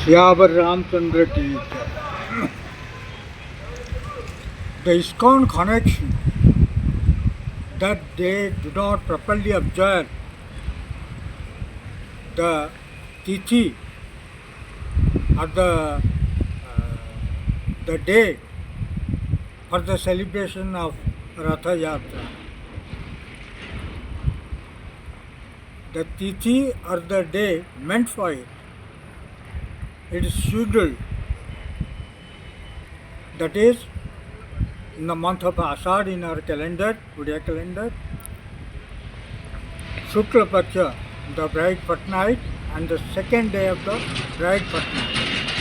Syavar Ramchandra ki jai. The ISKCON connection that they do not properly observe the tithi or the day for the celebration of Ratha Yatra. The tithi or the day meant for it, it is scheduled. That is, in the month of Ashad in our calendar, Udiya calendar, Shukla Paksha, the bright fortnight, and the second day of the bright fortnight.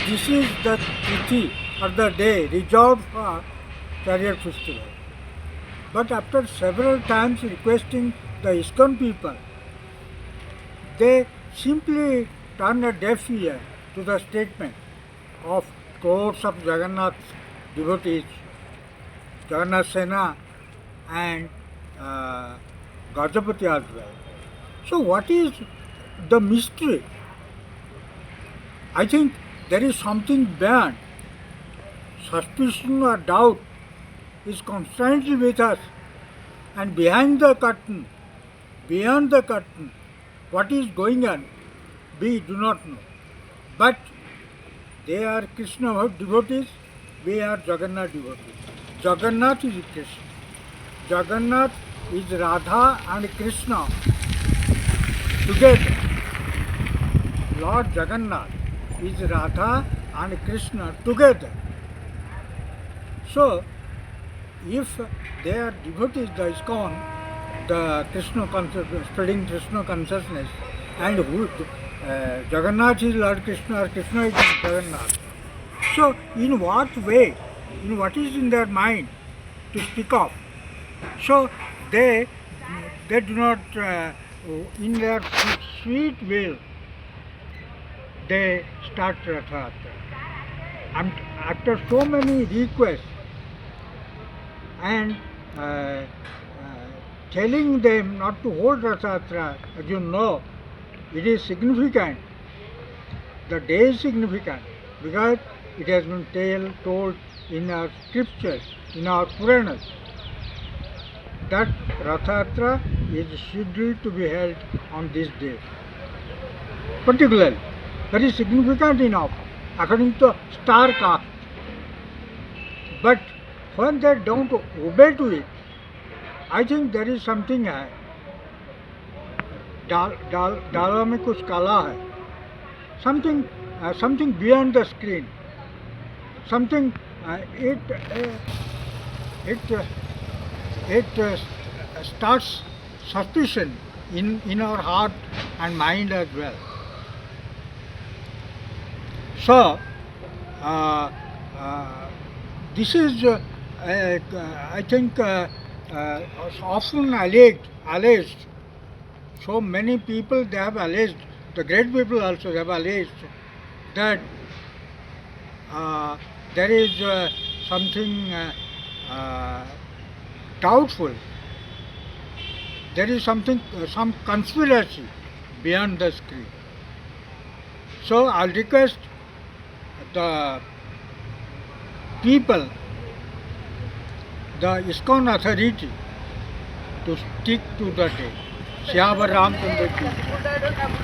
This is the tithi or the day reserved for chariot festival. But after several times requesting the ISKCON people, they simply turn a deaf ear to the statement of crores of Jagannath devotees, Jagannath Sena and Gajapati as well. So what is the mystery? I think there is something beyond. Suspicion or doubt is constantly with us, and behind the curtain, beyond the curtain, what is going on, we do not know. But they are Krishna devotees, we are Jagannath devotees. Jagannath is Krishna. Jagannath is Radha and Krishna together. Lord Jagannath is Radha and Krishna together. So, if they are devotees, the ISKCON, the Krishna consciousness, spreading Krishna consciousness, and who, Jagannath is Lord Krishna or Krishna is Jagannath. So, in what way, in what is in their mind to speak of? So, they do not, in their sweet will, they start Ratha Yatra. And after so many requests and telling them not to hold Ratha Yatra, as you know, it is significant. The day is significant because it has been told in our scriptures, in our Puranas, that Ratha Yatra is scheduled to be held on this day. Particularly, that is significant enough according to star cast. But when they don't obey to it, I think there is something है, डाला में कुछ काला है, something beyond the screen, something it starts suspicion in our heart and mind as well. So this is I think often alleged. So many people they have alleged, the great people also have alleged that there is something doubtful. There is something, some conspiracy beyond the screen. So I'll request the people, the ISKCON authority, to stick to the day. Syavar Ramchandra ki jai.